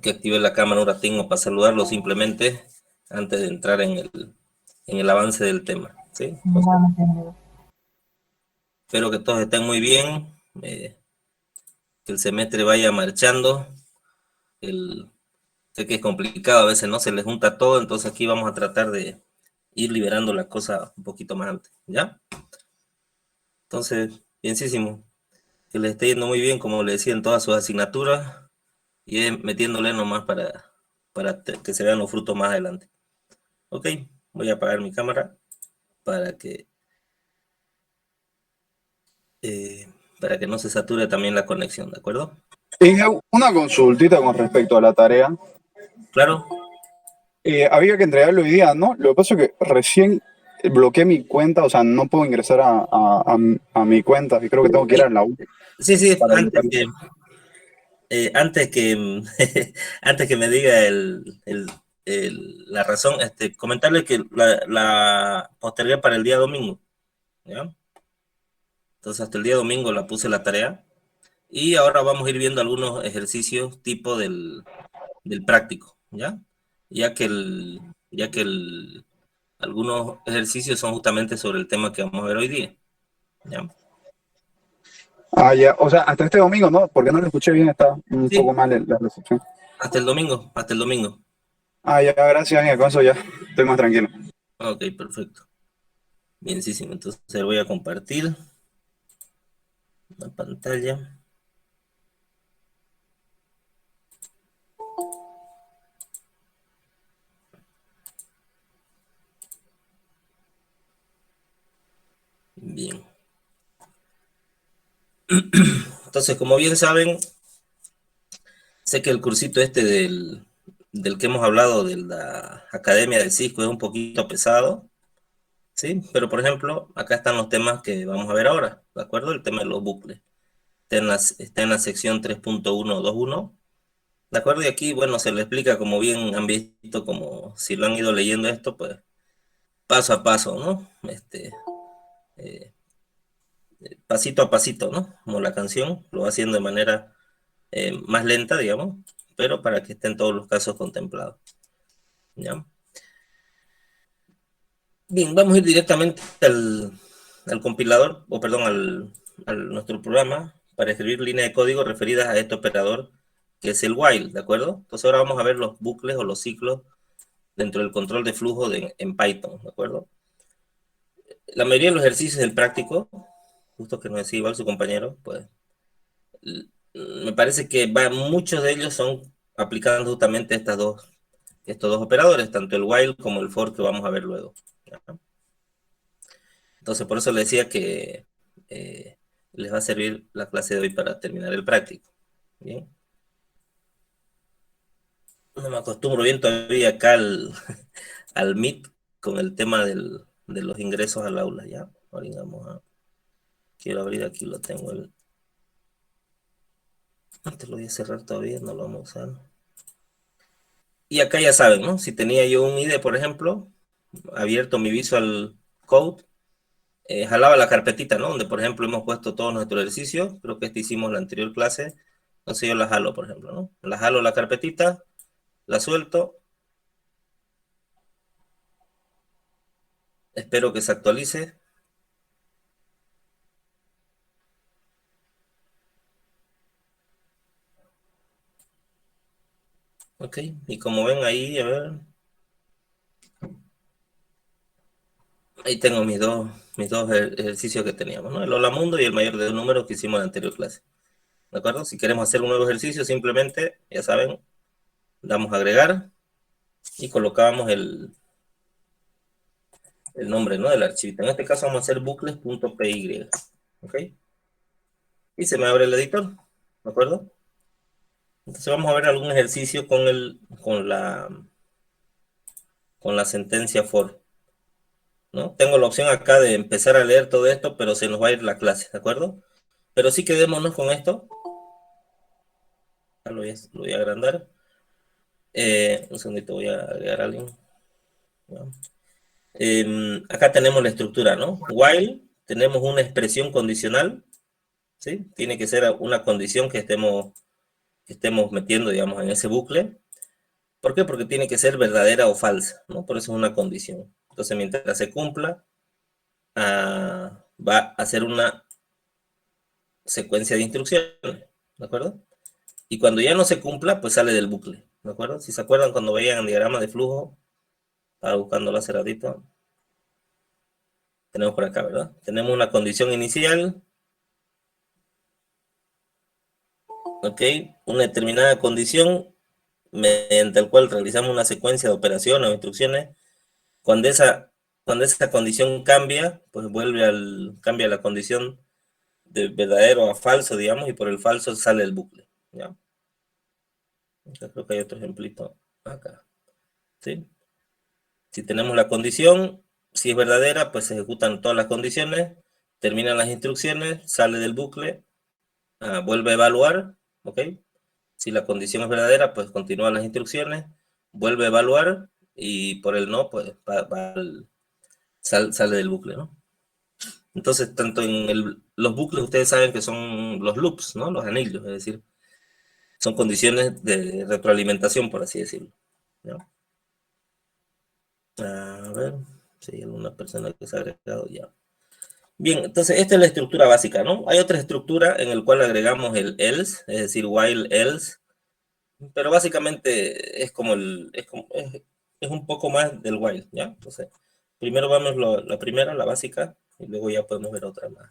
que active la cámara un ratín para saludarlo simplemente antes de entrar en el avance del tema, ¿sí? Entonces, espero que todos estén muy bien, que el semestre vaya marchando. Sé que es complicado, a veces no se les junta todo, entonces aquí vamos a tratar de ir liberando la cosa un poquito más antes, ¿ya? Entonces, bienísimo, que les esté yendo muy bien, como le decía, en todas sus asignaturas, y metiéndole nomás para que se vean los frutos más adelante. Ok, voy a apagar mi cámara para que no se sature también la conexión, ¿de acuerdo? Y una consultita con respecto a la tarea. Claro. Había que entregarlo hoy día, ¿no? Lo que pasa es que recién bloqueé mi cuenta, o sea, no puedo ingresar a mi cuenta y creo que tengo que ir a la U Sí, para antes bloquearlo. que, antes que, antes que me diga la razón, comentarle que la postergué para el día domingo, ¿ya? Entonces hasta el día domingo la puse la tarea y ahora vamos a ir viendo algunos ejercicios tipo del práctico, ¿ya? Ya que algunos ejercicios son justamente sobre el tema que vamos a ver hoy día, ¿ya? Ah, ya, o sea, hasta este domingo, ¿no? Porque no lo escuché bien, está un poco Sí, mal la recepción. hasta el domingo. Ah, ya, gracias, Ángel, con eso ya estoy más tranquilo. Ok, perfecto. Bienísimo, entonces voy a compartir la pantalla. Bien. Entonces, como bien saben, sé que el cursito del que hemos hablado, de la Academia del Cisco, es un poquito pesado, ¿sí? Pero, por ejemplo, acá están los temas que vamos a ver ahora, ¿de acuerdo? El tema de los bucles. Está en la sección 3.121, ¿de acuerdo? Y aquí, bueno, se le explica, como bien han visto, como si lo han ido leyendo esto, pues, paso a paso, ¿no? Eh, Pasito a pasito, ¿no? Como la canción, lo va haciendo de manera más lenta, digamos, pero para que estén todos los casos contemplados, ¿ya? Bien, vamos a ir directamente al compilador, o perdón, nuestro programa para escribir líneas de código referidas a este operador, que es el while, ¿de acuerdo? Entonces ahora vamos a ver los bucles o los ciclos dentro del control de flujo en Python, ¿de acuerdo? La mayoría de los ejercicios del práctico, justo que nos decía igual su compañero, pues me parece que muchos de ellos son aplicando justamente estos dos operadores, tanto el while como el for que vamos a ver luego, ¿ya? Entonces, por eso les decía que les va a servir la clase de hoy para terminar el práctico. Bien. No me acostumbro bien todavía acá al Meet con el tema de los ingresos al aula, ¿ya? Ahora quiero abrir aquí, lo tengo. Antes lo voy a cerrar todavía, no lo vamos a usar. Y acá ya saben, ¿no? Si tenía yo un IDE, por ejemplo, abierto mi Visual Code, jalaba la carpetita, ¿no? Donde, por ejemplo, hemos puesto todos nuestros ejercicios. Creo que hicimos la anterior clase. Entonces yo la jalo, por ejemplo, ¿no? La jalo la carpetita, la suelto. Espero que se actualice. Ok, y como ven ahí, a ver. Ahí tengo mis dos ejercicios que teníamos, ¿no? El Hola Mundo y el mayor de los números que hicimos en la anterior clase. ¿De acuerdo? Si queremos hacer un nuevo ejercicio, simplemente, ya saben, damos a agregar y colocamos el nombre, ¿no? Del archivo. En este caso vamos a hacer bucles.py. ¿Ok? Y se me abre el editor. ¿De acuerdo? Entonces vamos a ver algún ejercicio con la sentencia for, ¿no? Tengo la opción acá de empezar a leer todo esto, pero se nos va a ir la clase, ¿de acuerdo? Pero sí quedémonos con esto. Lo voy a agrandar. Un segundito, voy a agregar a alguien. ¿No? Acá tenemos la estructura, ¿no? While, tenemos una expresión condicional, ¿sí? Tiene que ser una condición que estemos que estemos metiendo, digamos, en ese bucle. ¿Por qué? Porque tiene que ser verdadera o falsa, ¿no? Por eso es una condición. Entonces, mientras se cumpla, va a hacer una secuencia de instrucciones, ¿de acuerdo? Y cuando ya no se cumpla, pues sale del bucle, ¿de acuerdo? Si se acuerdan cuando veían el diagrama de flujo, estaba buscándolo hace ratito, tenemos por acá, ¿verdad? Tenemos una condición inicial, ¿ok? Una determinada condición mediante la cual realizamos una secuencia de operaciones o instrucciones. Cuando esa, cuando esa condición cambia, pues cambia la condición de verdadero a falso, digamos, y por el falso sale el bucle, ¿ya? Entonces, creo que hay otro ejemplito acá, ¿sí? Si tenemos la condición, si es verdadera, pues se ejecutan todas las condiciones, terminan las instrucciones, sale del bucle, vuelve a evaluar, ¿ok? Si la condición es verdadera, pues continúan las instrucciones, vuelve a evaluar y por el no, pues sale del bucle, ¿no? Entonces, tanto en los bucles, ustedes saben que son los loops, ¿no? Los anillos, es decir, son condiciones de retroalimentación, por así decirlo, ¿no? A ver, si hay alguna persona que se ha agregado ya. Bien, entonces esta es la estructura básica, ¿no? Hay otra estructura en la cual agregamos el else, es decir, while else, pero básicamente es un poco más del while, ¿ya? Entonces, primero vamos la primera, la básica, y luego ya podemos ver otra más.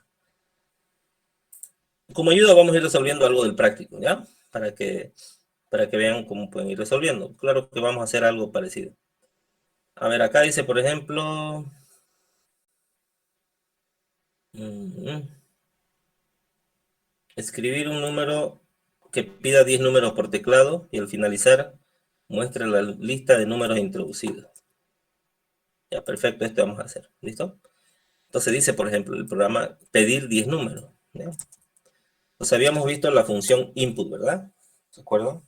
Como ayuda vamos a ir resolviendo algo del práctico, ¿ya? Para que vean cómo pueden ir resolviendo. Claro que vamos a hacer algo parecido. A ver, acá dice, por ejemplo... escribir un número que pida 10 números por teclado y al finalizar muestre la lista de números introducidos. Ya, perfecto, esto vamos a hacer. ¿Listo? Entonces dice, por ejemplo, el programa pedir 10 números. ¿Ya? Entonces habíamos visto la función input, ¿verdad? ¿De acuerdo?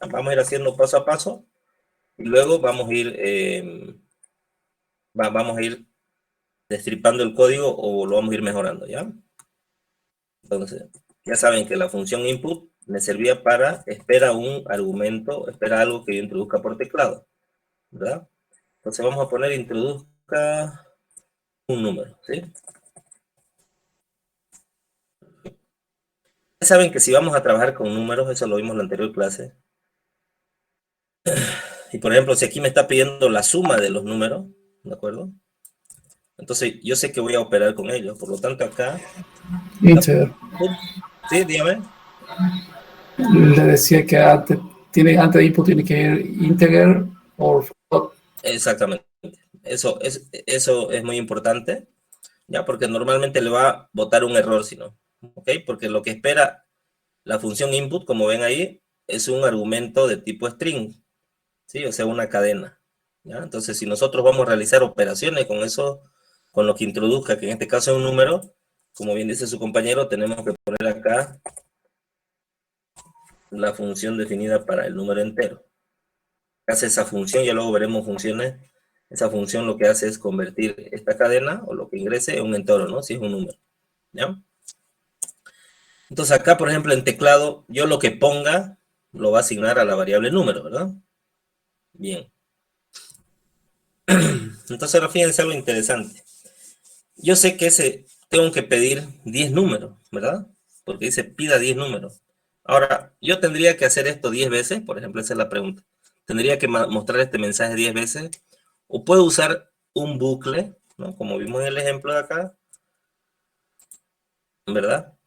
Vamos a ir haciendo paso a paso y luego vamos a ir destripando el código o lo vamos a ir mejorando, ¿ya? Entonces, ya saben que la función input me servía para espera un argumento, espera algo que yo introduzca por teclado, ¿verdad? Entonces vamos a poner introduzca un número, ¿sí? Ya saben que si vamos a trabajar con números, eso lo vimos en la anterior clase, y por ejemplo, si aquí me está pidiendo la suma de los números, ¿de acuerdo? Entonces yo sé que voy a operar con ellos, por lo tanto acá, Integer. sí, dígame. Le decía que antes de input tiene que ir integer o float. Exactamente. Eso es muy importante, ¿ya? Porque normalmente le va a botar un error si no, ¿ok? Porque lo que espera la función input, como ven ahí, es un argumento de tipo string, ¿sí? O sea, una cadena, ¿ya? Entonces, si nosotros vamos a realizar operaciones con eso, con lo que introduzca, que en este caso es un número, como bien dice su compañero, tenemos que poner acá la función definida para el número entero. Hace esa función, ya luego veremos funciones. Esa función lo que hace es convertir esta cadena, o lo que ingrese, en un entero, ¿no? Si es un número, ¿ya? Entonces acá, por ejemplo, en teclado, yo lo que ponga lo va a asignar a la variable número, ¿verdad? Bien. Entonces ahora fíjense algo interesante. Yo sé que tengo que pedir 10 números, ¿verdad? Porque dice pida 10 números. Ahora, yo tendría que hacer esto 10 veces, por ejemplo, esa es la pregunta. Tendría que mostrar este mensaje 10 veces, o puedo usar un bucle, ¿no? Como vimos en el ejemplo de acá, ¿verdad?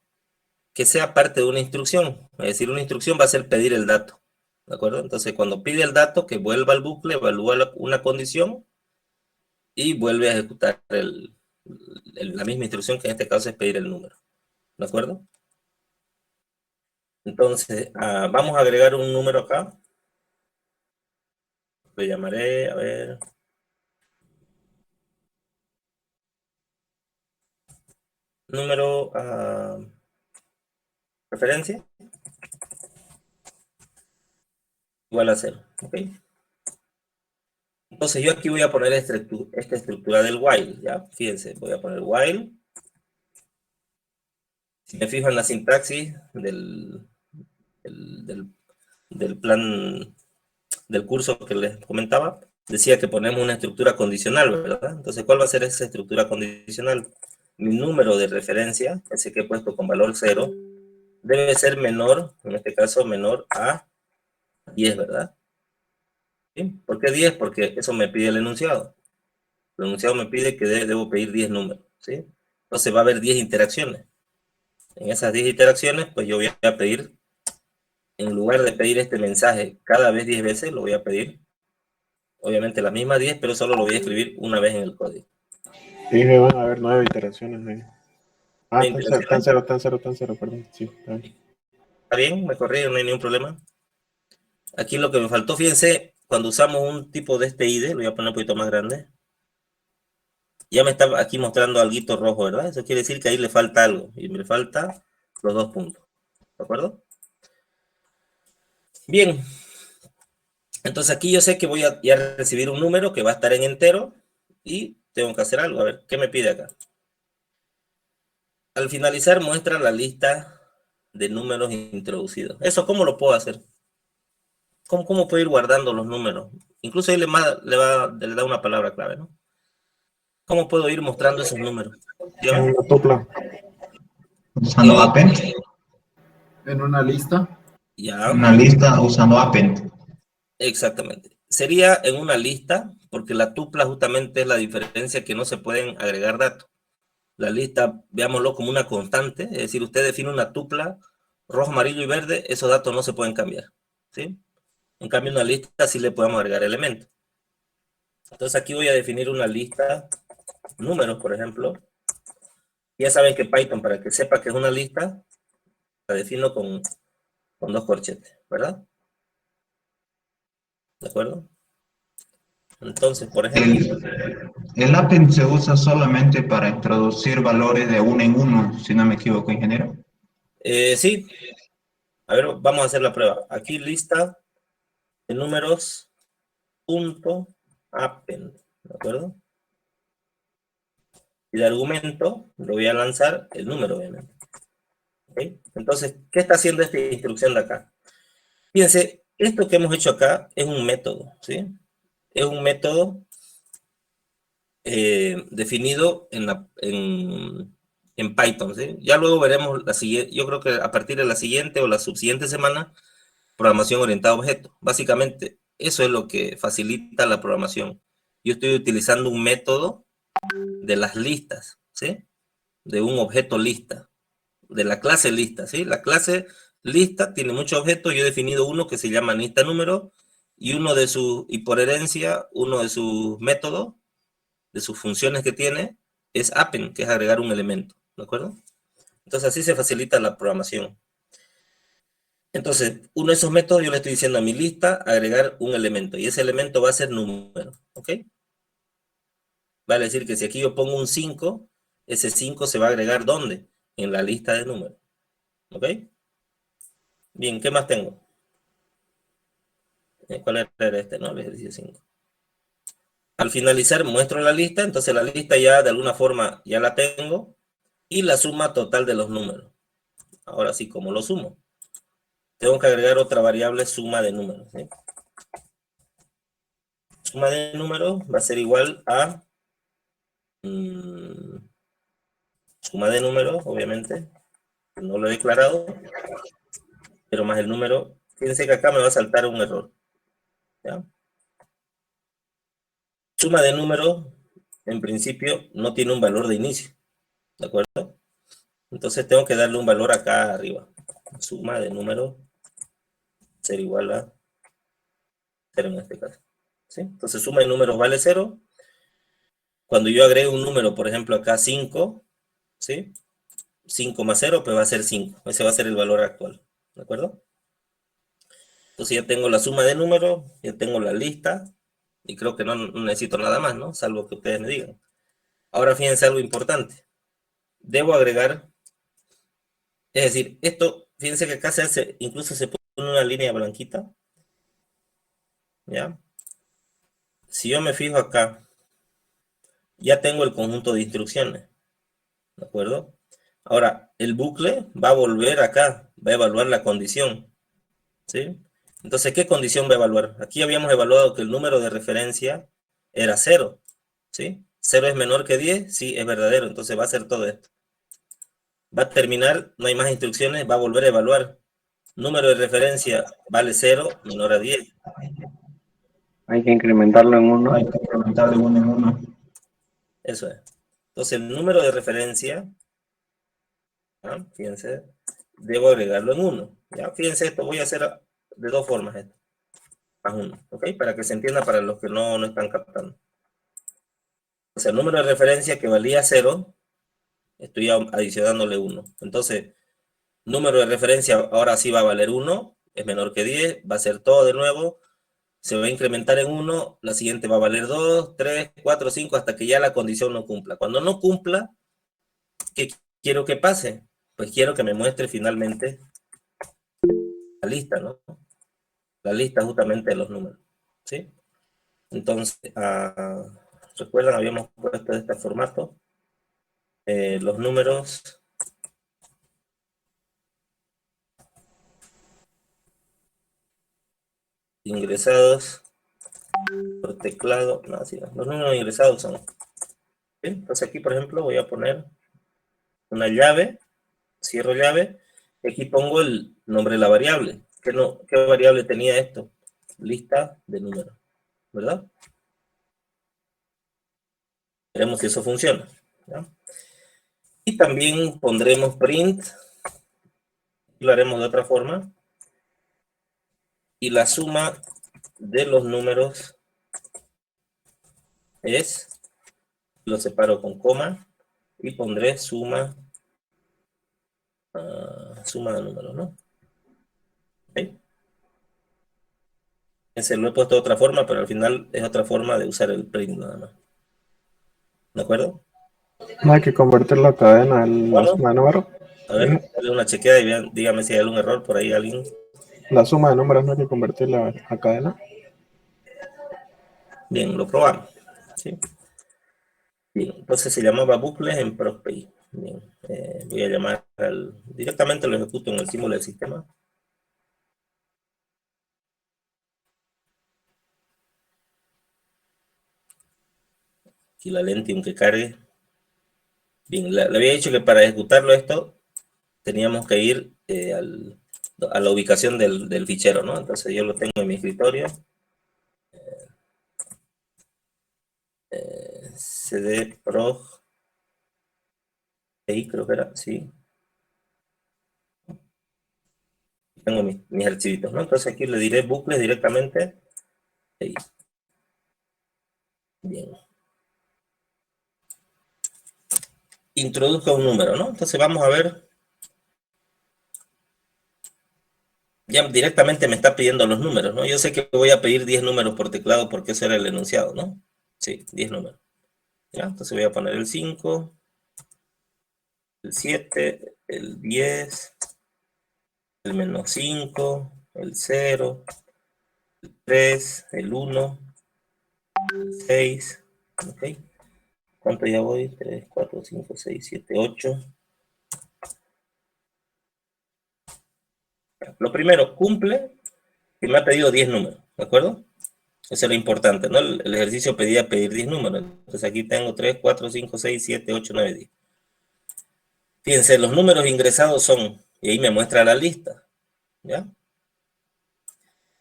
Que sea parte de una instrucción. Es decir, una instrucción va a ser pedir el dato, ¿de acuerdo? Entonces, cuando pide el dato, que vuelva al bucle, evalúa una condición y vuelve a ejecutar la misma instrucción, que en este caso es pedir el número, ¿de acuerdo? Entonces, vamos a agregar un número acá. Lo llamaré, a ver. Número, referencia, igual a 0, ¿ok? Entonces yo aquí voy a poner esta estructura del while, ¿ya? Fíjense, voy a poner while. Si me fijo en la sintaxis del plan del curso que les comentaba, decía que ponemos una estructura condicional, ¿verdad? Entonces, ¿cuál va a ser esa estructura condicional? Mi número de referencia, ese que he puesto con valor 0, debe ser menor, en este caso, menor a 10, ¿verdad? ¿Sí? ¿Por qué 10? Porque eso me pide el enunciado. El enunciado me pide que debo pedir 10 números, ¿sí? Entonces va a haber 10 interacciones. En esas 10 interacciones, pues yo voy a pedir, en lugar de pedir este mensaje cada vez 10 veces, lo voy a pedir, obviamente la misma 10, pero solo lo voy a escribir una vez en el código. Dije, van a haber 9 iteraciones ahí. Ah, ¿9 están cero, perdón. Sí, está bien. ¿Está bien? ¿Me corrí? No hay ningún problema. Aquí lo que me faltó, fíjense, cuando usamos un tipo de este ID, lo voy a poner un poquito más grande, ya me está aquí mostrando algo rojo, ¿verdad? Eso quiere decir que ahí le falta algo, y me falta los 2 puntos, ¿de acuerdo? Bien, entonces aquí yo sé que voy a recibir un número que va a estar en entero, y tengo que hacer algo, a ver, ¿qué me pide acá? Al finalizar muestra la lista de números introducidos. ¿Eso cómo lo puedo hacer? ¿Cómo puedo ir guardando los números? Incluso ahí le da una palabra clave, ¿no? ¿Cómo puedo ir mostrando esos números? En Dígame. una tupla. Usando append. En una lista. Ya, Una lista usando append. exactamente. Sería en una lista, porque la tupla justamente es la diferencia que no se pueden agregar datos. La lista, veámoslo como una constante, es decir, usted define una tupla, rojo, amarillo y verde, esos datos no se pueden cambiar, ¿sí? En cambio, una lista sí le podemos agregar elementos. Entonces aquí voy a definir una lista, números, por ejemplo. Ya saben que Python, para que sepa que es una lista, la defino con 2 corchetes, ¿verdad? ¿De acuerdo? Entonces, por ejemplo, El append se usa solamente para introducir valores de uno en uno, si no me equivoco, ingeniero. sí, a ver, vamos a hacer la prueba. Aquí lista de números punto append, ¿de acuerdo? Y de argumento le voy a lanzar el número, obviamente. ¿Okay? Entonces, ¿qué está haciendo esta instrucción de acá? Fíjense, esto que hemos hecho acá es un método, ¿sí? Es un método definido en Python, ¿sí? Ya luego veremos la siguiente, yo creo que a partir de la siguiente o la subsiguiente semana, programación orientada a objetos. Básicamente, eso es lo que facilita la programación. Yo estoy utilizando un método de las listas, ¿sí? De un objeto lista, de la clase lista, ¿sí? La clase lista tiene muchos objetos, yo he definido uno que se llama lista número, y por herencia, uno de sus métodos, de sus funciones que tiene, es append, que es agregar un elemento, ¿de acuerdo? Entonces así se facilita la programación. Entonces, uno de esos métodos yo le estoy diciendo a mi lista agregar un elemento, y ese elemento va a ser número, ¿ok? Vale decir que si aquí yo pongo un 5, ese 5 se va a agregar ¿dónde? En la lista de números, ¿ok? Bien, ¿qué más tengo? ¿Cuál era este? No, el ejercicio 5. Al finalizar muestro la lista, entonces la lista ya de alguna forma ya la tengo, y la suma total de los números. Ahora sí, ¿cómo lo sumo? Tengo que agregar otra variable, suma de números, ¿sí? Suma de números va a ser igual a suma de números, obviamente, no lo he declarado, pero más el número. Fíjense que acá me va a saltar un error, ¿ya? Suma de números, en principio, no tiene un valor de inicio, ¿de acuerdo? Entonces tengo que darle un valor acá arriba. Suma de números ser igual a 0 en este caso, ¿sí? Entonces suma de números vale 0. Cuando yo agrego un número, por ejemplo acá 5, ¿sí? 5 más 0, pues va a ser 5. Ese va a ser el valor actual, ¿de acuerdo? Entonces ya tengo la suma de números, ya tengo la lista, y creo que no necesito nada más, ¿no? Salvo que ustedes me digan. Ahora fíjense algo importante. Debo agregar, es decir, esto, fíjense que acá se hace, incluso se pone una línea blanquita, ¿ya? Si yo me fijo acá, ya tengo el conjunto de instrucciones, ¿de acuerdo? Ahora, el bucle va a volver acá, va a evaluar la condición, ¿sí? Entonces, ¿qué condición va a evaluar? Aquí habíamos evaluado que el número de referencia era 0, ¿sí? 0 es menor que 10, sí, es verdadero, entonces va a hacer todo esto. Va a terminar, no hay más instrucciones, va a volver a evaluar. Número de referencia vale 0, menor a 10. Hay que incrementarlo en 1. Hay que incrementar de uno en uno. Eso es. Entonces, el número de referencia, ¿ah? Fíjense, debo agregarlo en 1. ¿Ya? Fíjense esto, voy a hacer de dos formas esto. Más 1, ¿ok? Para que se entienda para los que no están captando. O sea, el número de referencia que valía 0, estoy adicionándole 1. Entonces, número de referencia ahora sí va a valer 1, es menor que 10, va a ser todo de nuevo, se va a incrementar en 1, la siguiente va a valer 2, 3, 4, 5, hasta que ya la condición no cumpla. Cuando no cumpla, ¿qué quiero que pase? Pues quiero que me muestre finalmente la lista, ¿no? La lista justamente de los números, ¿sí? Entonces, ¿recuerdan? Habíamos puesto este formato. Los números ingresados por teclado, no, sí, los números ingresados son, ¿sí? Entonces aquí, por ejemplo, voy a poner una llave, cierro llave, y aquí pongo el nombre de la variable. ¿Qué variable tenía esto? Lista de números, ¿verdad? Veremos si eso funciona, ¿ya? Y también pondremos print, lo haremos de otra forma, y la suma de los números es, lo separo con coma, y pondré suma, suma de números, ¿no? ¿Okay? Ese lo he puesto de otra forma, pero al final es otra forma de usar el print nada más. ¿De acuerdo? No hay que convertir la cadena en la Bueno, suma de números. a ver, dale una chequeada y vean, dígame si hay algún error por ahí, alguien. La suma de números no hay que convertirla a cadena. Bien, lo probamos. ¿Sí? Bien, entonces se llamaba bucles en ProstPay. Bien, voy a llamar directamente lo ejecuto en el símbolo del sistema. Aquí la lente, aunque cargue. Bien, le había dicho que para ejecutarlo esto teníamos que ir a la ubicación del fichero, ¿no? Entonces yo lo tengo en mi escritorio. cd prog, ahí creo que era, sí. Tengo mis archivitos, ¿no? Entonces aquí le diré bucles directamente. Ahí. Bien. Introduzca un número, ¿no? Entonces vamos a ver. Ya directamente me está pidiendo los números, ¿no? Yo sé que voy a pedir 10 números por teclado porque ese era el enunciado, ¿no? Sí, 10 números. ¿Ya? Entonces voy a poner el 5, el 7, el 10, el menos 5, el 0, el 3, el 1, el 6, ¿ok? ¿Cuánto ya voy? 3, 4, 5, 6, 7, 8. Lo primero, cumple que me ha pedido 10 números, ¿de acuerdo? Eso era importante, ¿no? El ejercicio pedía pedir 10 números. Entonces aquí tengo 3, 4, 5, 6, 7, 8, 9, 10. Fíjense, los números ingresados son, y ahí me muestra la lista, ¿ya?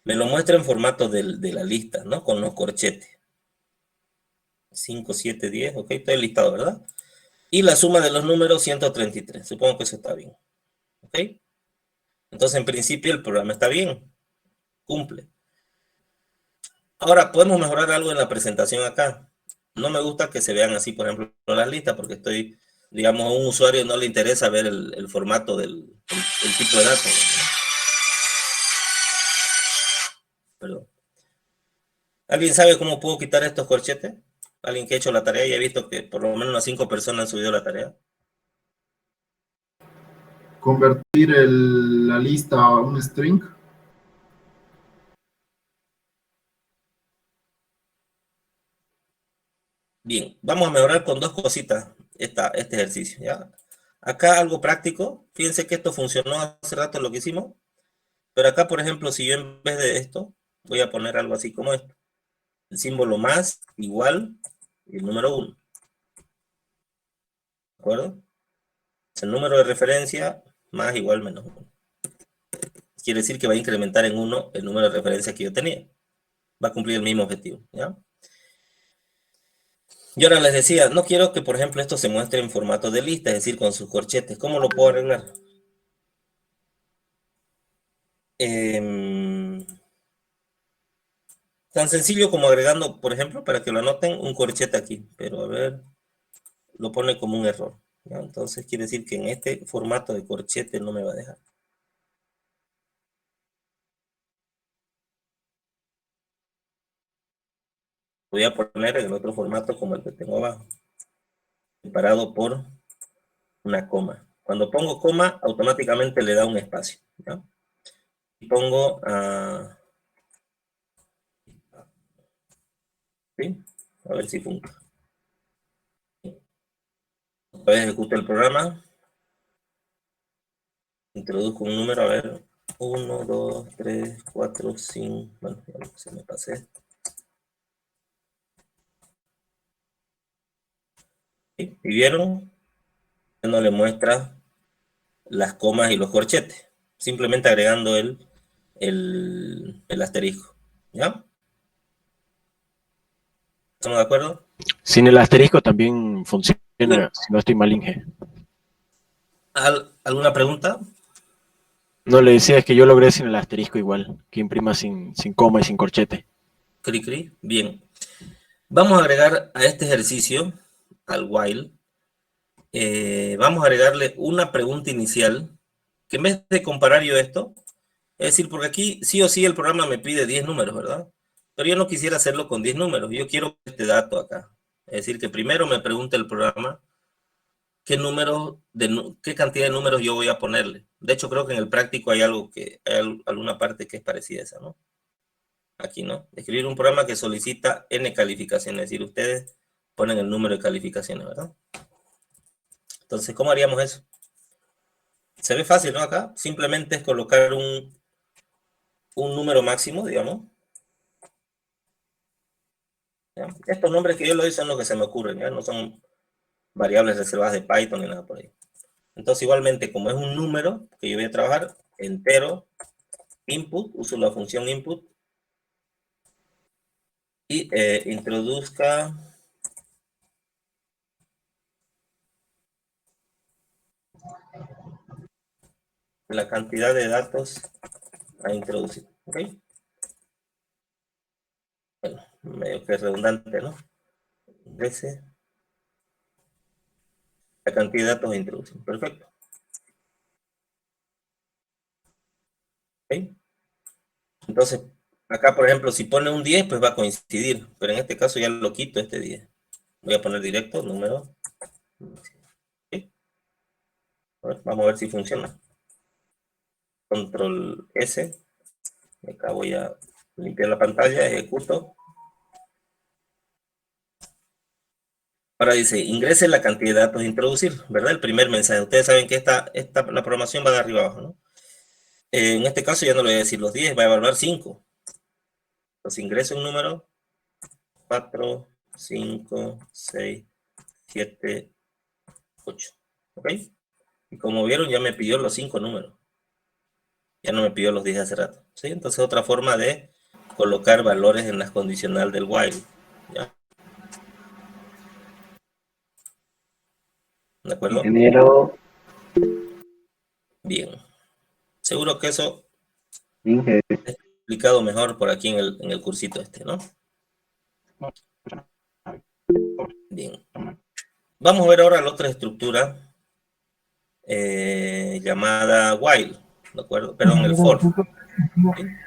Me lo muestra en formato de la lista, ¿no? Con los corchetes. 5, 7, 10, ok, todo el listado, ¿verdad? Y la suma de los números, 133. Supongo que eso está bien, ¿ok? Entonces, en principio, el programa está bien, cumple. Ahora, podemos mejorar algo en la presentación acá. No me gusta que se vean así, por ejemplo, las listas, porque digamos, a un usuario no le interesa ver el formato del tipo de datos, ¿no? Perdón. ¿Alguien sabe cómo puedo quitar estos corchetes? ¿Alguien que ha hecho la tarea y ha visto que por lo menos unas 5 personas han subido la tarea? Convertir la lista a un string. Bien, vamos a mejorar con dos cositas este ejercicio, ¿ya? Acá algo práctico, fíjense que esto funcionó hace rato lo que hicimos, pero acá, por ejemplo, si yo en vez de esto, voy a poner algo así como esto, el símbolo más, igual, y el número 1, ¿de acuerdo? Es el número de referencia más igual menos 1. Quiere decir que va a incrementar en 1 el número de referencia que yo tenía. Va a cumplir el mismo objetivo, ¿ya? Y ahora les decía, no quiero que, por ejemplo, esto se muestre en formato de lista, es decir, con sus corchetes. ¿Cómo lo puedo arreglar? Tan sencillo como agregando, por ejemplo, para que lo anoten, un corchete aquí. Pero a ver, lo pone como un error, ¿ya? Entonces quiere decir que en este formato de corchete no me va a dejar. Voy a poner en el otro formato como el que tengo abajo, separado por una coma. Cuando pongo coma, automáticamente le da un espacio, ¿ya? Y pongo, ¿sí? A ver si funciona. Otra vez ejecuto el programa. Introduzco un número, a ver. 1, 2, 3, 4, 5. Bueno, ya se me pasé. ¿Sí? ¿Y vieron? No le muestra las comas y los corchetes. Simplemente agregando el asterisco. ¿Ya? ¿Estamos de acuerdo? Sin el asterisco también funciona, si no estoy mal, Inge. ¿Alguna pregunta? No, le decía es que yo logré sin el asterisco igual, que imprima sin coma y sin corchete. Cri, cri. Bien. Vamos a agregar a este ejercicio, al while, vamos a agregarle una pregunta inicial, que en vez de comparar yo esto, es decir, porque aquí sí o sí el programa me pide 10 números, ¿verdad? Pero yo no quisiera hacerlo con 10 números, yo quiero este dato acá. Es decir, que primero me pregunte el programa qué qué cantidad de números yo voy a ponerle. De hecho, creo que en el práctico hay alguna parte que es parecida a esa, ¿no? Aquí, ¿no? Escribir un programa que solicita n calificaciones, es decir, ustedes ponen el número de calificaciones, ¿verdad? Entonces, ¿cómo haríamos eso? Se ve fácil, ¿no? Acá simplemente es colocar un número máximo, digamos. ¿Ya? Estos nombres que yo le doy son los que se me ocurren, ¿ya? No son variables reservadas de Python ni nada por ahí. Entonces, igualmente, como es un número que yo voy a trabajar, entero, input, uso la función input, y introduzca la cantidad de datos a introducir, ¿ok? Bueno, medio que redundante, ¿no? Ese, la cantidad de datos a introducir, perfecto. ¿Ok? Entonces, acá, por ejemplo, si pone un 10, pues va a coincidir, pero en este caso ya lo quito este 10. Voy a poner directo, número. ¿Ok? Vamos a ver si funciona. Control S. Acá voy a limpiar la pantalla, ejecuto. Ahora dice, ingrese la cantidad de datos a introducir, ¿verdad? El primer mensaje. Ustedes saben que la programación va de arriba abajo, ¿no? En este caso ya no le voy a decir los 10, va a evaluar 5. Entonces ingreso un número, 4, 5, 6, 7, 8. ¿Ok? Y como vieron, ya me pidió los 5 números. Ya no me pidió los 10 hace rato. ¿Sí? Entonces otra forma de colocar valores en las condicional del while. ¿Ya? ¿De acuerdo? Ingeniero Bien. Seguro que eso Inge, es explicado mejor por aquí en el cursito este, ¿no? Bien. Vamos a ver ahora la otra estructura llamada while, ¿de acuerdo? Perdón, el for.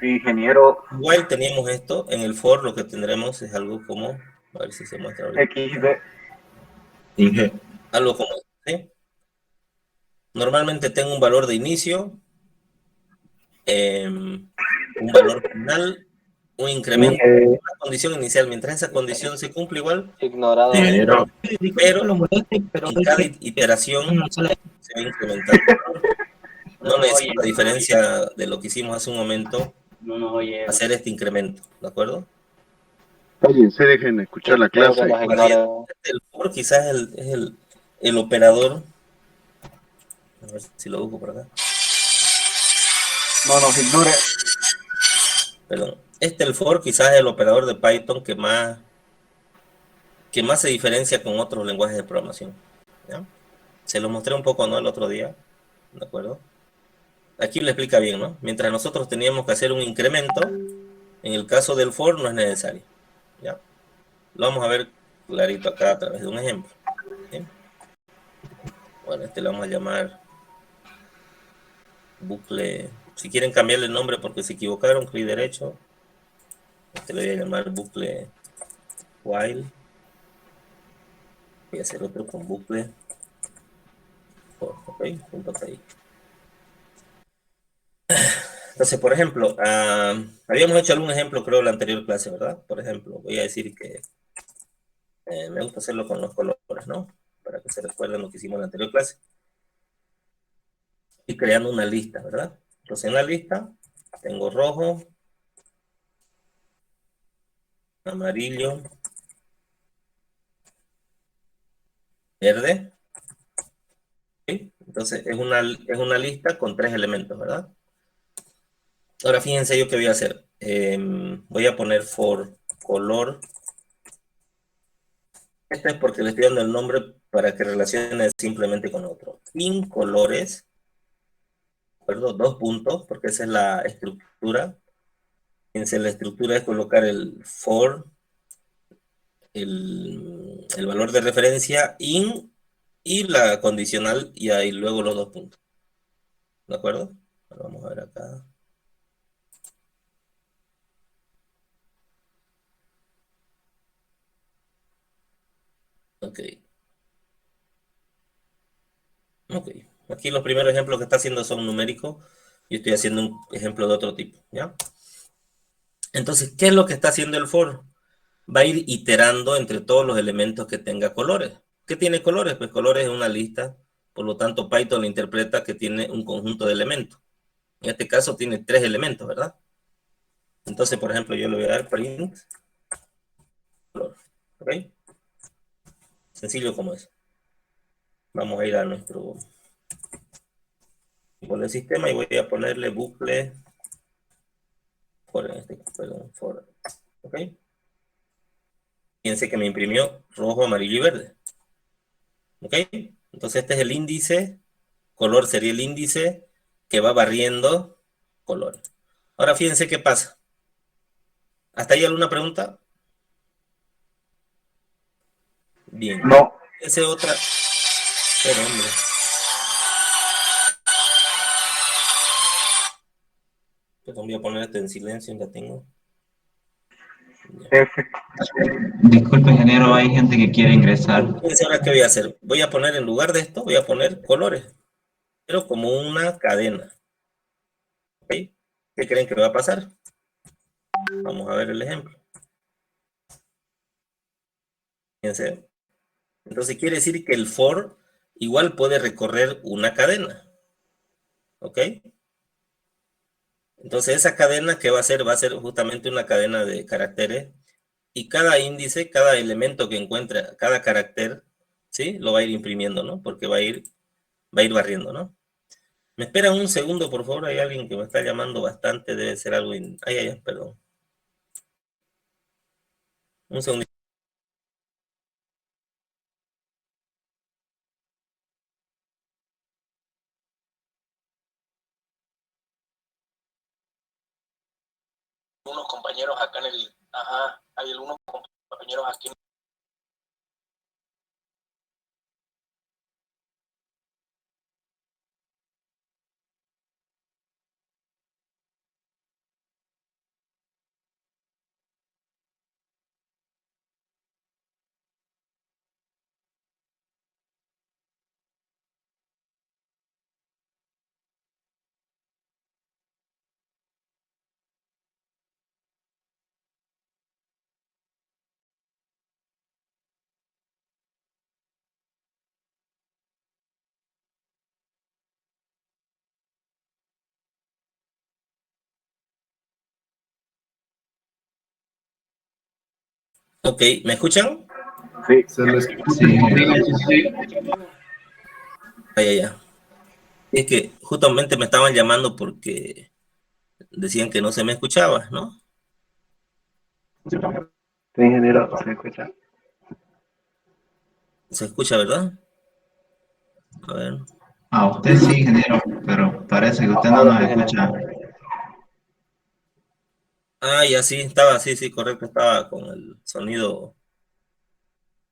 ¿Sí? ingeniero While teníamos esto, en el for lo que tendremos es algo como, a ver si se muestra ahorita. XD. Inge, Algo como esto, ¿sí? Normalmente tengo un valor de inicio, un valor final un incremento, Inge, una condición inicial. Mientras esa condición se cumple igual, Ignorado. se va Ingeniero, pero en cada iteración se va incrementando. No necesito, a diferencia de lo que hicimos hace un momento, hacer este incremento, ¿de acuerdo? Cállense, dejen escuchar la Creo que clase. nos ignora. El for quizás el operador, a ver si lo busco por acá, No nos ignore. perdón. El for quizás es el operador de Python que más se diferencia con otros lenguajes de programación, ¿ya? Se lo mostré un poco, ¿no? El otro día, ¿de acuerdo? Aquí lo explica bien, ¿no? Mientras nosotros teníamos que hacer un incremento, en el caso del for no es necesario, ¿ya? Lo vamos a ver clarito acá a través de un ejemplo, ¿sí? Bueno, le vamos a llamar bucle. Si quieren cambiarle el nombre porque se equivocaron, clic derecho. Le voy a llamar bucle while. Voy a hacer otro con bucle for, ok, punto ahí. Entonces, por ejemplo, habíamos hecho algún ejemplo, creo, en la anterior clase, ¿verdad? Por ejemplo, voy a decir que me gusta hacerlo con los colores, ¿no? Para que se recuerden lo que hicimos en la anterior clase. Y creando una lista, ¿verdad? Entonces, en la lista tengo rojo, amarillo, verde. ¿Sí? Entonces, es una lista con 3 elementos, ¿verdad? Ahora, fíjense yo qué voy a hacer. Voy a poner for color. Esto es porque le estoy dando el nombre para que relacione simplemente con otro. In colores, ¿de acuerdo? 2 puntos, porque esa es la estructura. Fíjense, la estructura es colocar el for, el valor de referencia, in, y la condicional, y ahí luego los 2 puntos. ¿De acuerdo? Ahora vamos a ver acá. Ok. Ok. Aquí los primeros ejemplos que está haciendo son numéricos. Yo estoy haciendo un ejemplo de otro tipo, ¿ya? Entonces, ¿qué es lo que está haciendo el for? Va a ir iterando entre todos los elementos que tenga colores. ¿Qué tiene colores? Pues colores es una lista. Por lo tanto, Python lo interpreta que tiene un conjunto de elementos. En este caso tiene 3 elementos, ¿verdad? Entonces, por ejemplo, yo le voy a dar print color. ¿Ok? Sencillo como es. Vamos a ir a nuestro tipo de sistema y voy a ponerle bucle for, perdón, for. ¿Ok? Fíjense que me imprimió rojo, amarillo y verde. ¿Ok? Entonces este es el índice, color sería el índice que va barriendo colores. Ahora fíjense qué pasa. ¿Hasta ahí alguna pregunta? Bien. No. Fíjense otra. Pero hombre. Perdón, voy a poner esto en silencio, ya tengo. F. Disculpe, ingeniero, hay gente que quiere ingresar. Fíjense ahora qué voy a hacer. Voy a poner en lugar de esto, voy a poner colores. Pero como una cadena. ¿Ok? ¿Qué creen que va a pasar? Vamos a ver el ejemplo. Fíjense. Entonces quiere decir que el for igual puede recorrer una cadena. ¿Ok? Entonces esa cadena que va a ser justamente una cadena de caracteres y cada índice, cada elemento que encuentre, cada carácter, ¿sí? Lo va a ir imprimiendo, ¿no? Porque va a ir barriendo, ¿no? Me esperan un segundo, por favor. Hay alguien que me está llamando bastante. Debe ser algo. Perdón. Un segundo. Unos compañeros acá hay algunos compañeros aquí Ok, ¿me escuchan? Sí. Se lo escucha. Sí. Ya. Es que justamente me estaban llamando porque decían que no se me escuchaba, ¿no? Sí, ingeniero, se escucha. Se escucha, ¿verdad? A ver. A usted sí, ingeniero, pero parece que usted no Ahora nos sí, ingeniero. escucha. Ah, ya sí, estaba, sí, correcto, estaba con el sonido.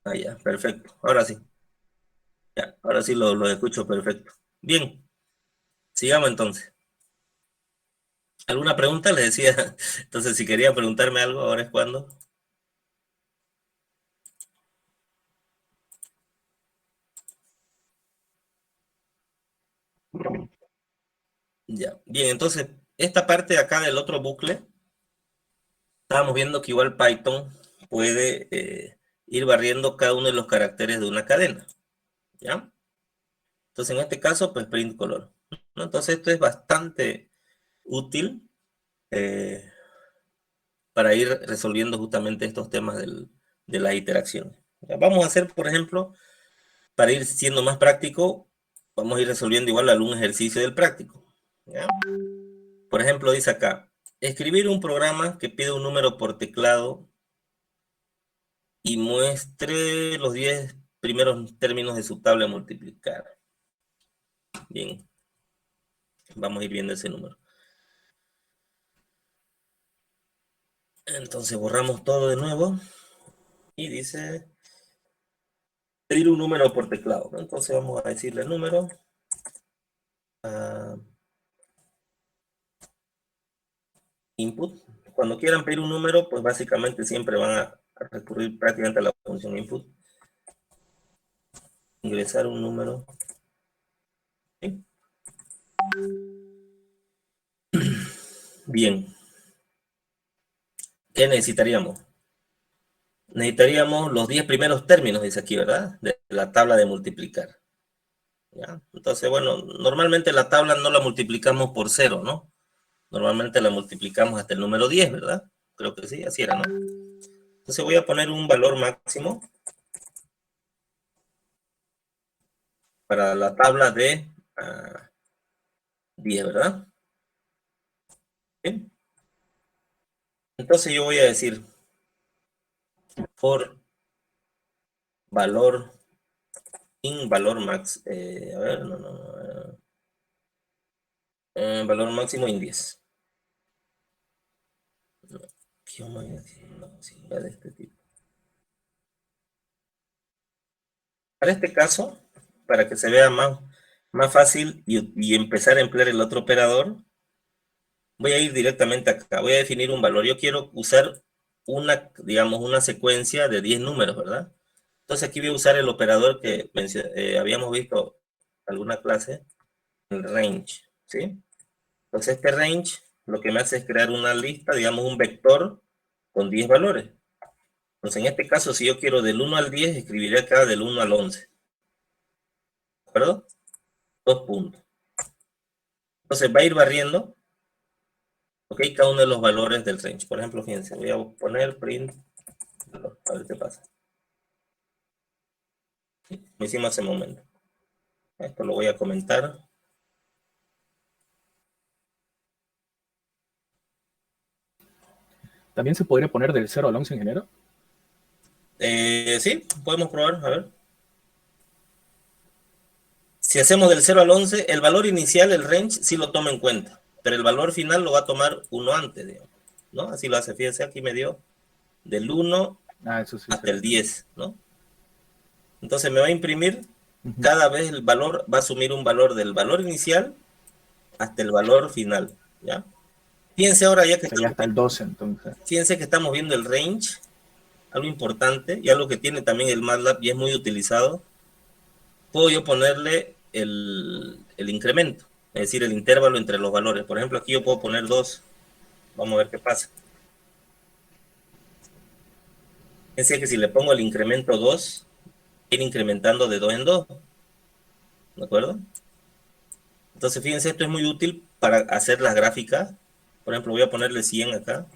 Ah, ya, perfecto. Ahora sí, ya, ahora sí lo escucho perfecto. Bien, sigamos entonces. ¿Alguna pregunta? Les decía, entonces si querían preguntarme algo, ahora es cuando. Ya, bien, entonces, esta parte de acá del otro bucle, estábamos viendo que igual Python puede ir barriendo cada uno de los caracteres de una cadena, ¿ya? Entonces, en este caso, pues print color, ¿no? Entonces, esto es bastante útil eh, para ir resolviendo justamente estos temas de las interacciones. Ya, vamos a hacer, por ejemplo, para ir siendo más práctico, vamos a ir resolviendo igual algún ejercicio del práctico, ¿ya? Por ejemplo, dice acá, escribir un programa que pide un número por teclado y muestre los 10 primeros términos de su tabla de multiplicar. Bien, vamos a ir viendo ese número. Entonces borramos todo de nuevo y dice pedir un número por teclado, ¿no? Entonces vamos a decirle el número. Input. Cuando quieran pedir un número, pues básicamente siempre van a recurrir prácticamente a la función input. Ingresar un número. ¿Sí? Bien. ¿Qué necesitaríamos? Necesitaríamos los 10 primeros términos, dice aquí, ¿verdad? De la tabla de multiplicar. ¿Ya? Entonces, bueno, normalmente la tabla no la multiplicamos por 0, ¿no? Normalmente la multiplicamos hasta el número 10, ¿verdad? Creo que sí, así era, ¿no? Entonces voy a poner un valor máximo para la tabla de 10, ¿verdad? ¿Sí? Entonces yo voy a decir for valor valor max, a ver, valor máximo in 10. ¿Qué vamos a decir? No, sí, de este tipo. Para este caso, para que se vea más fácil y empezar a emplear el otro operador, voy a ir directamente acá. Voy a definir un valor. Yo quiero usar digamos, una secuencia de 10 números, ¿verdad? Entonces aquí voy a usar el operador que habíamos visto en alguna clase, el range, ¿sí? Entonces este range lo que me hace es crear una lista, digamos un vector con 10 valores. Entonces en este caso, si yo quiero del 1 al 10, escribiré acá del 1 al 11. ¿De acuerdo? 2 puntos. Entonces va a ir barriendo, ok, cada uno de los valores del range. Por ejemplo, fíjense, voy a poner print, a ver qué pasa. Lo hicimos hace un momento. Esto lo voy a comentar. ¿También se podría poner del 0 al 11, ingeniero? Sí, podemos probar, a ver. Si hacemos del 0 al 11, el valor inicial, el range, sí lo toma en cuenta, pero el valor final lo va a tomar uno antes, digamos, ¿no? Así lo hace, fíjense, aquí me dio del 1 Eso sí. hasta el 10, ¿no? Entonces me va a imprimir, cada vez el valor va a asumir un valor del valor inicial hasta el valor final, ¿ya? Fíjense ahora ya que Sería hasta el 12, entonces. fíjense que estamos viendo el range, algo importante, y algo que tiene también el MATLAB y es muy utilizado. Puedo yo ponerle el incremento, es decir, el intervalo entre los valores. Por ejemplo, aquí yo puedo poner 2. Vamos a ver qué pasa. Fíjense que si le pongo el incremento 2, ir incrementando de 2 en 2. ¿De acuerdo? Entonces, fíjense, esto es muy útil para hacer las gráficas. Por ejemplo, voy a ponerle 100 acá.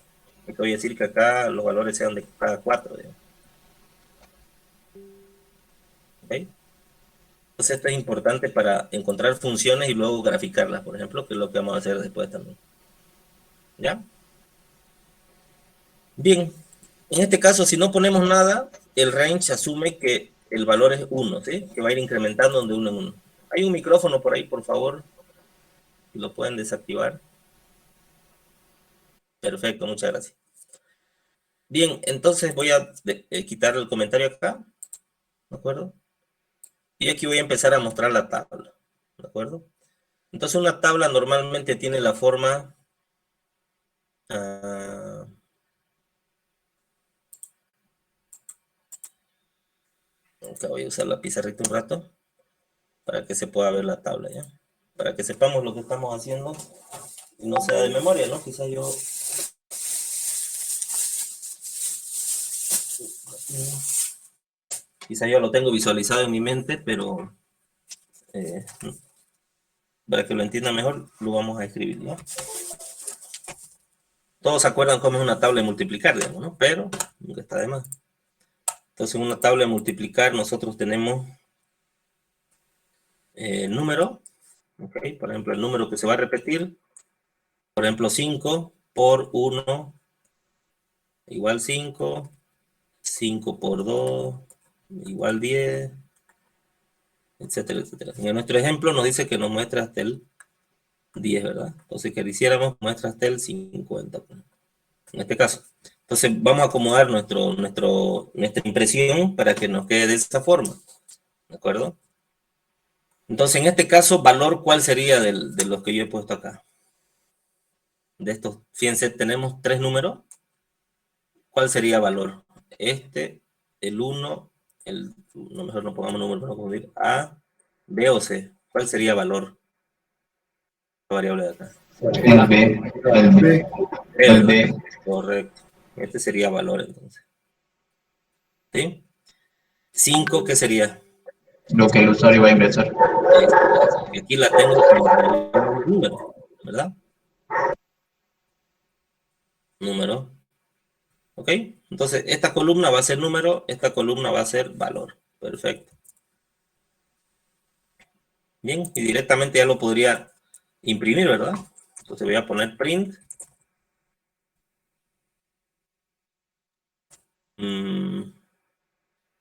Y voy a decir que acá los valores sean de cada 4. Digamos. ¿Ok? Entonces esto es importante para encontrar funciones y luego graficarlas, por ejemplo, que es lo que vamos a hacer después también. ¿Ya? Bien, en este caso, si no ponemos nada, el range asume que el valor es 1, ¿sí? Que va a ir incrementando de 1 en 1. Hay un micrófono por ahí, por favor, si lo pueden desactivar. Perfecto, muchas gracias. Bien, entonces voy a quitar el comentario acá, ¿de acuerdo? Y aquí voy a empezar a mostrar la tabla, ¿de acuerdo? Entonces una tabla normalmente tiene la forma... voy a usar la pizarrita un rato para que se pueda ver la tabla, ¿ya? Para que sepamos lo que estamos haciendo y no sea de memoria, ¿no? Quizás yo... Quizás yo lo tengo visualizado en mi mente, pero para que lo entiendan mejor, lo vamos a escribir, ¿no? Todos se acuerdan cómo es una tabla de multiplicar, digamos, ¿no? Pero nunca está de más. Entonces, en una tabla de multiplicar nosotros tenemos número, ¿ok? Por ejemplo, el número que se va a repetir, por ejemplo, 5 por 1 igual 5, 5 por 2 igual 10, etcétera, etcétera. En nuestro ejemplo nos dice que nos muestra hasta el 10, ¿verdad? Entonces, que lo hiciéramos, muestra hasta el 50, en este caso. Entonces, vamos a acomodar nuestra impresión para que nos quede de esa forma, ¿de acuerdo? Entonces, en este caso, valor, ¿cuál sería de los que yo he puesto acá? De estos, fíjense, tenemos 3 números. ¿Cuál sería valor? Este, el 1, no, mejor no pongamos número para no confundir, A, B o C. ¿Cuál sería valor? La variable de acá. El B, el B. Correcto. Este sería valor, entonces. ¿Sí? 5, ¿qué sería? Lo que el usuario va a ingresar. Y aquí la tengo como número, ¿verdad? Número. ¿Ok? Entonces, esta columna va a ser número, esta columna va a ser valor. Perfecto. Bien, y directamente ya lo podría imprimir, ¿verdad? Entonces voy a poner print.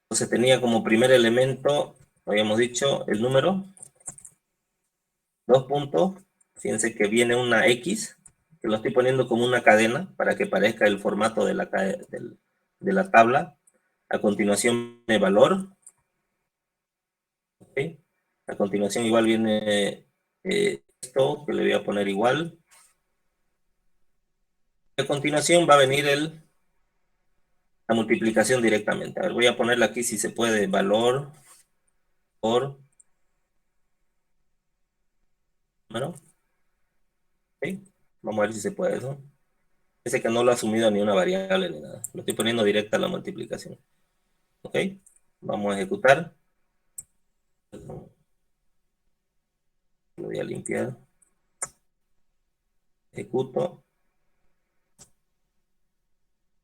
Entonces tenía como primer elemento, habíamos dicho, el número. 2 puntos. Fíjense que viene una X, que lo estoy poniendo como una cadena para que parezca el formato de la tabla. A continuación viene valor. ¿Okay? A continuación igual viene esto, que le voy a poner igual. A continuación va a venir la multiplicación directamente. A ver, voy a ponerle aquí si se puede, valor por número. ¿Okay? Vamos a ver si se puede eso. Ese que no lo ha asumido ni una variable ni nada. Lo estoy poniendo directa a la multiplicación. ¿Ok? Vamos a ejecutar. Lo voy a limpiar. Ejecuto.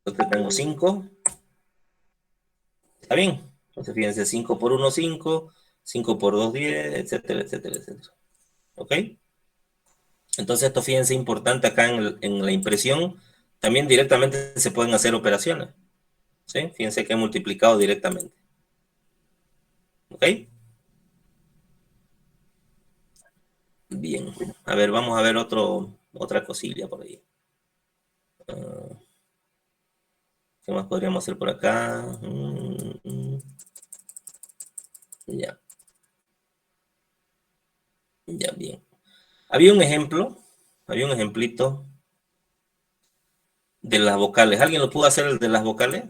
Entonces tengo 5. ¿Está bien? Entonces fíjense, 5 por 1, 5. 5 por 2, 10, etcétera, etcétera, etcétera. ¿Ok? Entonces esto, fíjense, importante acá en la impresión. También directamente se pueden hacer operaciones. ¿Sí? Fíjense que he multiplicado directamente. ¿Ok? Bien. A ver, vamos a ver otra cosilla por ahí. ¿Qué más podríamos hacer por acá? Ya. Ya, bien. Había un ejemplito de las vocales. ¿Alguien lo pudo hacer el de las vocales?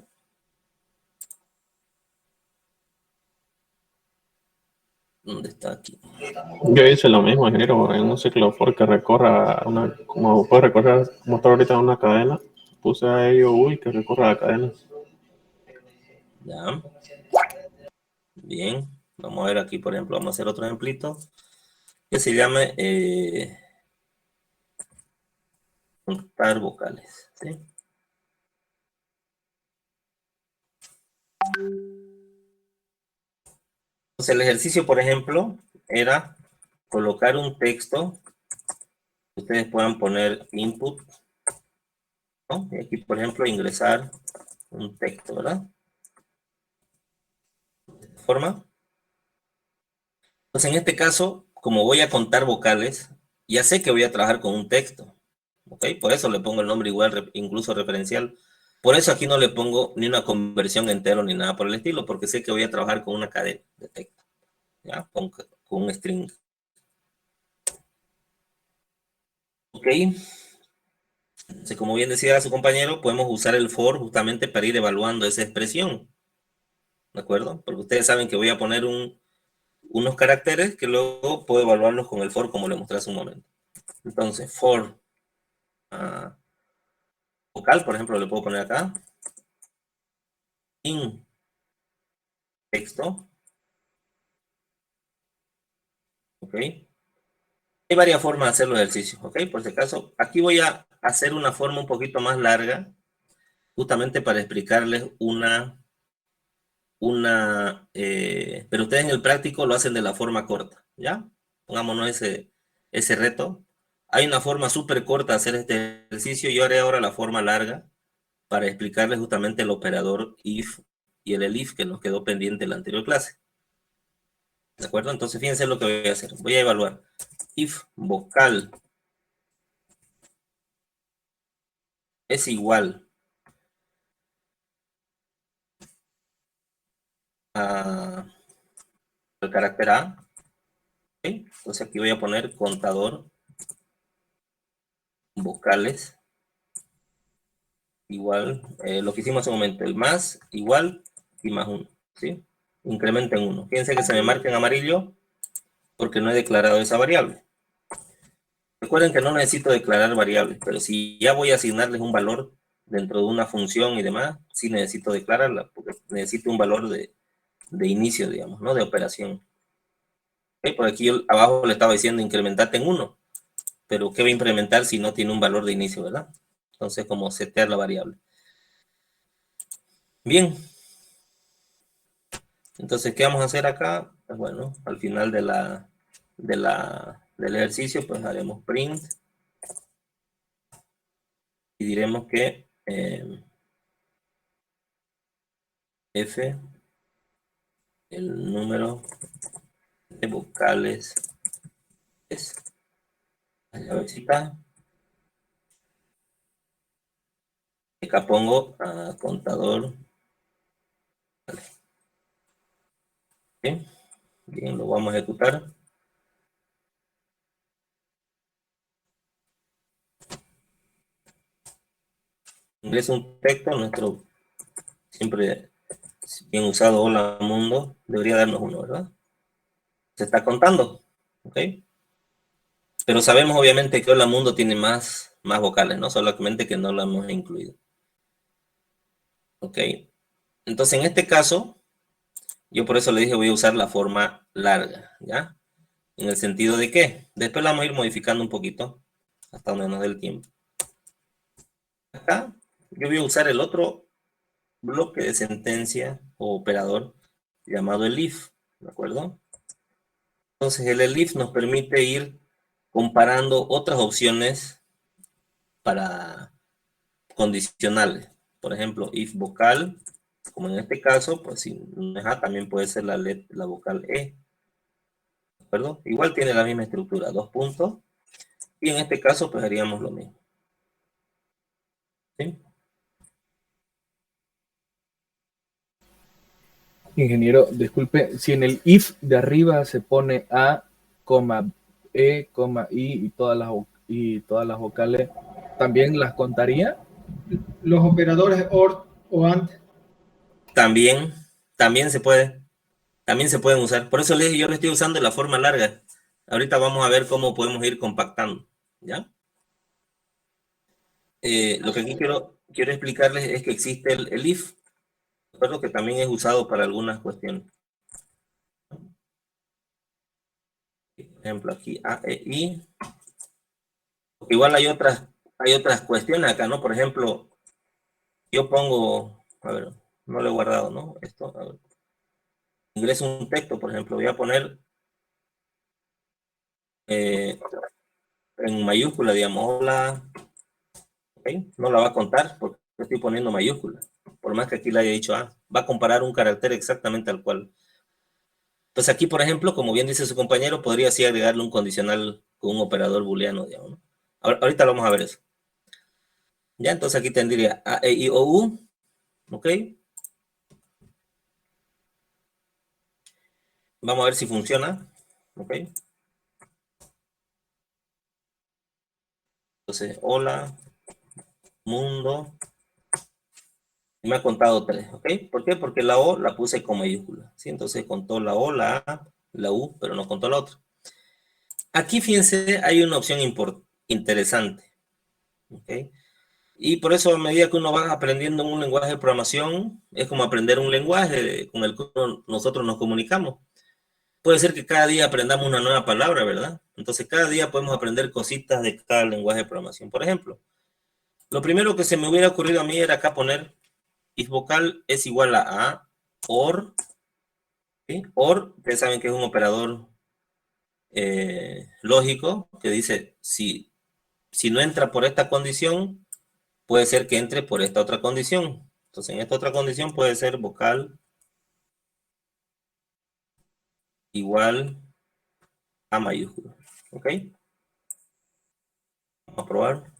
¿Dónde está aquí? Yo hice lo mismo, ingeniero, en un ciclo for que recorra como puede recorrer, como está ahorita una cadena, puse ahí uy que recorra la cadena. Ya. Bien. Vamos a ver aquí, por ejemplo, vamos a hacer otro ejemplito que se llame contar vocales. ¿Sí? Entonces el ejercicio, por ejemplo, era colocar un texto. Ustedes puedan poner input, ¿no? Y aquí, por ejemplo, ingresar un texto, ¿verdad? De esta forma. Entonces, en este caso, como voy a contar vocales, ya sé que voy a trabajar con un texto, ¿ok? Por eso le pongo el nombre igual, incluso referencial. Por eso aquí no le pongo ni una conversión entero ni nada por el estilo, porque sé que voy a trabajar con una cadena de texto, ¿ya? Con un string. ¿Ok? Entonces, como bien decía su compañero, podemos usar el for justamente para ir evaluando esa expresión, ¿de acuerdo? Porque ustedes saben que voy a poner unos caracteres que luego puedo evaluarlos con el for, como le mostré hace un momento. Entonces, for vocal, por ejemplo, le puedo poner acá, in texto, ¿ok? Hay varias formas de hacer los ejercicios, ¿ok? Por si acaso, aquí voy a hacer una forma un poquito más larga, justamente para explicarles pero ustedes en el práctico lo hacen de la forma corta, ¿ya? Pongámonos ese reto. Hay una forma súper corta de hacer este ejercicio, yo haré ahora la forma larga para explicarles justamente el operador if y el elif que nos quedó pendiente en la anterior clase. ¿De acuerdo? Entonces fíjense lo que voy a hacer. Voy a evaluar if vocal es igual al carácter A. ¿Okay? Entonces aquí voy a poner contador vocales igual, lo que hicimos hace un momento, el más, igual y más 1, ¿sí? Incrementen 1. Fíjense que se me marca en amarillo porque no he declarado esa variable. Recuerden que no necesito declarar variables, pero si ya voy a asignarles un valor dentro de una función y demás, sí necesito declararla, porque necesito un valor de inicio, digamos, ¿no? De operación. ¿Okay? Por aquí abajo le estaba diciendo incrementate en 1, pero ¿qué va a incrementar si no tiene un valor de inicio, verdad? Entonces, como setear la variable. Bien. Entonces, ¿qué vamos a hacer acá? Pues bueno, al final del ejercicio, pues haremos print y diremos que f, el número de vocales es la llavecita. Acá pongo a contador. Bien, bien, lo vamos a ejecutar. Ingresa un texto, nuestro siempre bien usado hola mundo, debería darnos 1, ¿verdad? Se está contando, ¿ok? Pero sabemos obviamente que hola mundo tiene más vocales, ¿no? Solamente que no lo hemos incluido. ¿Ok? Entonces en este caso, yo por eso le dije voy a usar la forma larga, ¿ya? En el sentido de que después la vamos a ir modificando un poquito hasta donde nos dé el tiempo. Acá yo voy a usar el otro bloque de sentencia o operador llamado el if, ¿de acuerdo? Entonces el elif nos permite ir comparando otras opciones para condicionales. Por ejemplo, if vocal, como en este caso, pues si no es A, también puede ser la vocal E. ¿De acuerdo? Igual tiene la misma estructura, 2 puntos. Y en este caso, pues haríamos lo mismo. ¿Sí? Ingeniero, disculpe, si en el if de arriba se pone A, E, I y todas las vocales, ¿también las contaría? Los operadores OR o AND. También se puede. También se pueden usar. Por eso les dije, yo lo estoy usando de la forma larga. Ahorita vamos a ver cómo podemos ir compactando. ¿Ya? Lo que aquí quiero explicarles es que existe el if. Recuerdo que también es usado para algunas cuestiones. Por ejemplo, aquí A, E, I. Igual hay otras cuestiones acá, ¿no? Por ejemplo, yo pongo, a ver, no lo he guardado, ¿no? Esto, a ver. ingreso un texto, por ejemplo, voy a poner en mayúscula, digamos, hola, ¿okay? No la va a contar porque estoy poniendo mayúscula. Por más que aquí le haya dicho A, va a comparar un carácter exactamente al cual. Pues aquí, por ejemplo, como bien dice su compañero, podría así agregarle un condicional con un operador booleano, digamos, ¿no? Ahorita vamos a ver eso. Ya, entonces aquí tendría A, E, I, O, U, ¿ok? Vamos a ver si funciona, ¿ok? Entonces, hola, mundo, y me ha contado 3, ¿ok? ¿Por qué? Porque la O la puse con mayúscula, ¿sí? Entonces contó la O, la A, la U, pero no contó la otra. Aquí, fíjense, hay una opción interesante, ¿ok? Y por eso, a medida que uno va aprendiendo un lenguaje de programación, es como aprender un lenguaje con el que nosotros nos comunicamos. Puede ser que cada día aprendamos una nueva palabra, ¿verdad? Entonces, cada día podemos aprender cositas de cada lenguaje de programación. Por ejemplo, lo primero que se me hubiera ocurrido a mí era acá poner if vocal es igual a or, ¿sí? Or, ustedes saben que es un operador lógico que dice, si no entra por esta condición, puede ser que entre por esta otra condición. Entonces, en esta otra condición puede ser vocal igual a mayúscula. ¿Ok? Vamos a probar.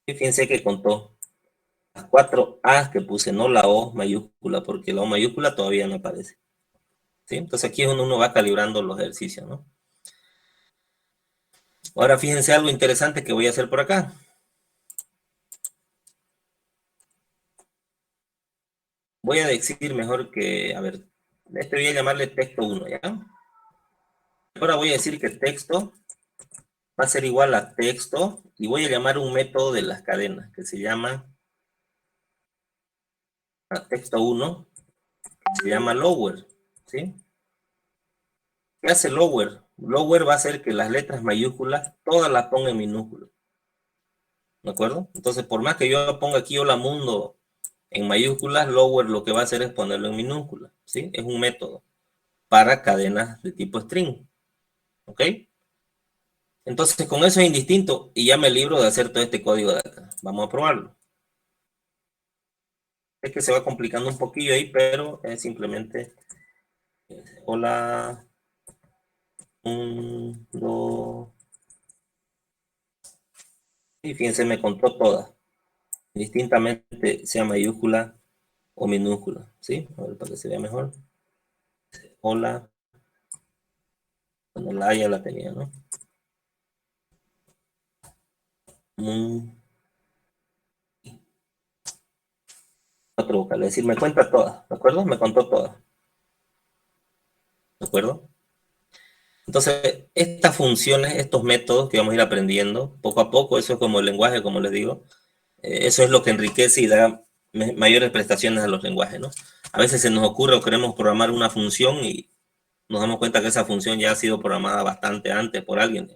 Y fíjense que contó las 4 A que puse, no la O mayúscula, porque la O mayúscula todavía no aparece. ¿Sí? Entonces aquí es donde uno va calibrando los ejercicios, ¿no? Ahora fíjense algo interesante que voy a hacer por acá. Voy a decir mejor que, a ver, este voy a llamarle texto 1, ¿ya? Ahora voy a decir que texto va a ser igual a texto y voy a llamar un método de las cadenas que se llama texto 1, se llama lower, ¿sí? ¿Qué hace lower? Lower va a hacer que las letras mayúsculas todas las ponga en minúsculas, ¿de acuerdo? Entonces, por más que yo ponga aquí hola mundo en mayúsculas, lower lo que va a hacer es ponerlo en minúsculas, ¿sí? Es un método para cadenas de tipo string, ¿ok? Entonces, con eso es indistinto y ya me libro de hacer todo este código de acá. Vamos a probarlo. Es que se va complicando un poquillo ahí, pero es simplemente hola, 1, 2, y fíjense, me contó todas, distintamente sea mayúscula o minúscula, ¿sí? A ver, para que se vea mejor. Hola, bueno, la A ya la tenía, ¿no? Otro vocal, es decir, me cuenta todas, ¿de acuerdo? Me contó todas, ¿de acuerdo? Entonces, estas funciones, estos métodos que vamos a ir aprendiendo poco a poco, eso es como el lenguaje, como les digo, eso es lo que enriquece y da mayores prestaciones a los lenguajes, ¿no? A veces se nos ocurre o queremos programar una función y nos damos cuenta que esa función ya ha sido programada bastante antes por alguien.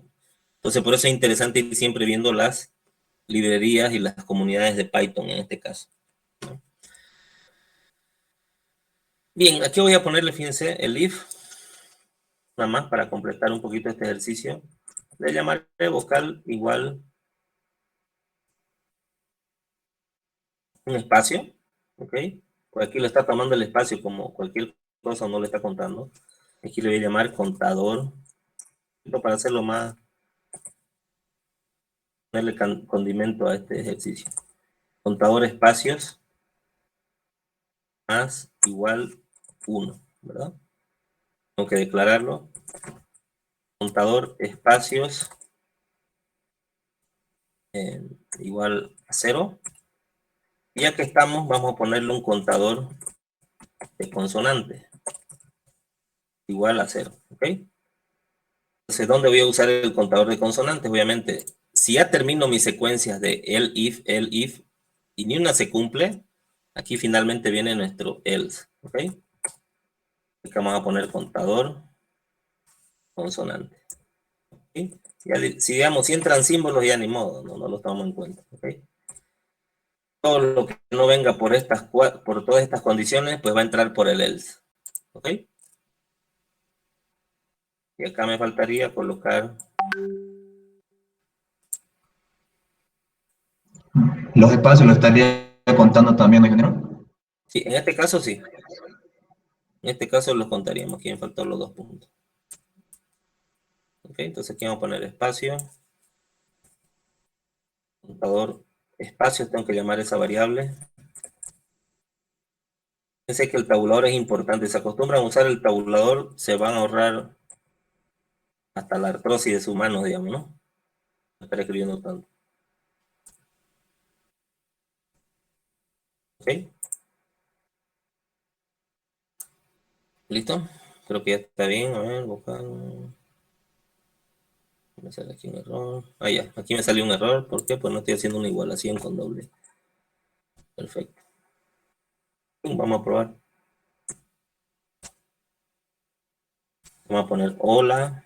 Entonces, por eso es interesante ir siempre viendo las librerías y las comunidades de Python en este caso, ¿no? Bien, aquí voy a ponerle, fíjense, el if, nada más para completar un poquito este ejercicio. Le llamaré vocal igual un espacio, ¿ok? Pues aquí lo está tomando el espacio como cualquier cosa, no le está contando. Aquí le voy a llamar contador, para hacerlo más, darle condimento a este ejercicio. Contador espacios más igual 1, ¿verdad? Tengo que declararlo. Contador espacios igual a 0. Y ya que estamos, vamos a ponerle un contador de consonantes igual a 0, ¿ok? Entonces, ¿dónde voy a usar el contador de consonantes? Obviamente, si ya termino mis secuencias de el if, y ni una se cumple, aquí finalmente viene nuestro else, ¿ok? Aquí vamos a poner contador consonante, ¿ok? Ya, si digamos, si entran símbolos, ya ni modo, no lo tomamos en cuenta, ¿ok? todo lo que no venga por todas estas condiciones, pues va a entrar por el else. ¿Ok? Y acá me faltaría colocar... Los espacios lo estaría contando también, ingeniero. Sí, en este caso sí. En este caso los contaríamos. Aquí me faltan los 2 puntos. Ok, entonces aquí vamos a poner espacio. Contador espacios, tengo que llamar esa variable. Fíjense que el tabulador es importante. Se acostumbran a usar el tabulador, se van a ahorrar hasta la artrosis de sus manos, digamos, ¿no? No estar escribiendo tanto. ¿Ok? ¿Listo? Creo que ya está bien. A ver, buscar... Me sale aquí un error. Ah, ya. Aquí me salió un error. ¿Por qué? Pues no estoy haciendo una igualación con doble. Perfecto. Vamos a probar. Vamos a poner hola.